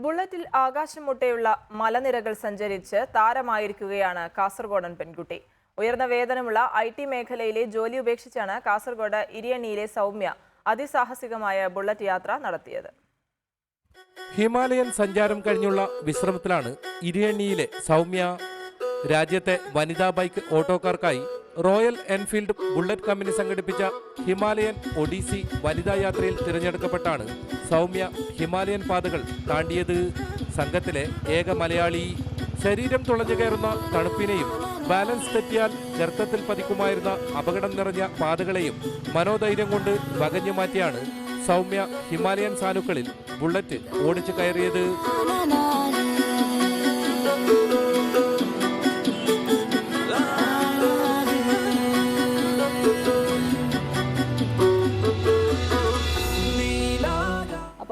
ബുള്ളറ്റിൽ ആകാശം മുട്ടെയുള്ള മലനിരകൾ സഞ്ചരിച്ച് താരമായിരിക്കുകയാണ് കാസർഗോഡൻ പെൺകുട്ടി. ഉയർന്ന വേതനമുള്ള IT മേഖലയിലെ ജോലി ഉപേക്ഷിച്ചാണ് കാസർഗോഡ് ഇരിയണ്ണിയിലെ സൗമ്യ അതിസാഹസികമായ ബുള്ളറ്റ് യാത്ര നടത്തിയത്. ഹിമാലയൻ സഞ്ചാരം കഴിഞ്ഞുള്ള വിശ്രമത്തിലാണ് ഇരിയണ്ണിയിലെ സൗമ്യ. രാജ്യത്തെ വനിതാ ബൈക്ക് ഓട്ടോക്കാർക്കായി റോയൽ എൻഫീൽഡ് ബുള്ളറ്റ് കമ്പനി സംഘടിപ്പിച്ച ഹിമാലയൻ ഒഡീസി വനിതാ യാത്രയിൽ തിരഞ്ഞെടുക്കപ്പെട്ടാണ് സൗമ്യ ഹിമാലയൻ പാതകൾ താണ്ടിയത്. സംഘത്തിലെ ഏക മലയാളി. ശരീരം തുളഞ്ഞു കയറുന്ന തണുപ്പിനെയും ബാലൻസ് തെറ്റിയാൽ ഗർത്തത്തിൽ പതിക്കുമായിരുന്ന അപകടം നിറഞ്ഞ പാതകളെയും മനോധൈര്യം കൊണ്ട് വകഞ്ഞു മാറ്റിയാണ് സൗമ്യ ഹിമാലയൻ സാനുക്കളിൽ ബുള്ളറ്റ് ഓടിച്ചു കയറിയത്.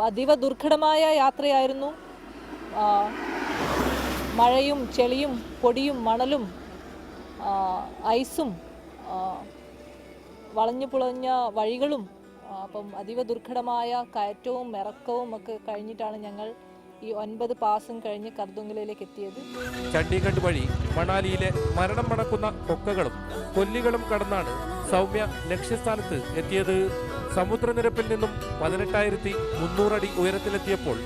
അതീവ ദുർഘടമായ യാത്രയായിരുന്നു. മഴയും ചെളിയും പൊടിയും മണലും ഐസും വളഞ്ഞു പുളഞ്ഞ വഴികളും അപ്പം അതീവ ദുർഘടമായ കയറ്റവും ഇറക്കവും ഒക്കെ കഴിഞ്ഞിട്ടാണ് ഞങ്ങൾ ഈ 9 പാസും കഴിഞ്ഞ് കർദുംഗലയിലേക്ക് എത്തിയത്. ചണ്ഡീഗഡ് വഴി മണാലിയിലെ മരണം മണക്കുന്ന കൊക്കകളും കൊല്ലികളും കടന്നാണ് സൗമ്യ ലക്ഷ്യസ്ഥാനത്ത് എത്തിയത്. സമുദ്രനിരപ്പിൽ നിന്നും 18,300 അടി ഉയരത്തിലെത്തിയപ്പോൾ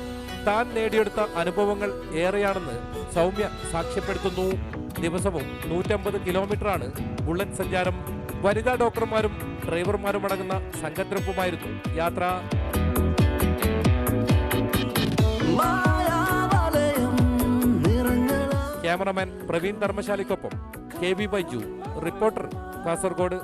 താൻ നേടിയെടുത്ത അനുഭവങ്ങൾ ഏറെയാണെന്ന് സൗമ്യ സാക്ഷ്യപ്പെടുത്തുന്നു. ദിവസവും 150 കിലോമീറ്ററാണ് ബുള്ളറ്റ് സഞ്ചാരം. വനിതാ ഡോക്ടർമാരും ഡ്രൈവർമാരും അടങ്ങുന്ന സംഘത്തിനൊപ്പമായിരുന്നു യാത്ര. ക്യാമറമാൻ പ്രവീൺ ധർമ്മശാലയ്ക്കൊപ്പം KB ബൈജു, റിപ്പോർട്ടർ, കാസർഗോഡ്.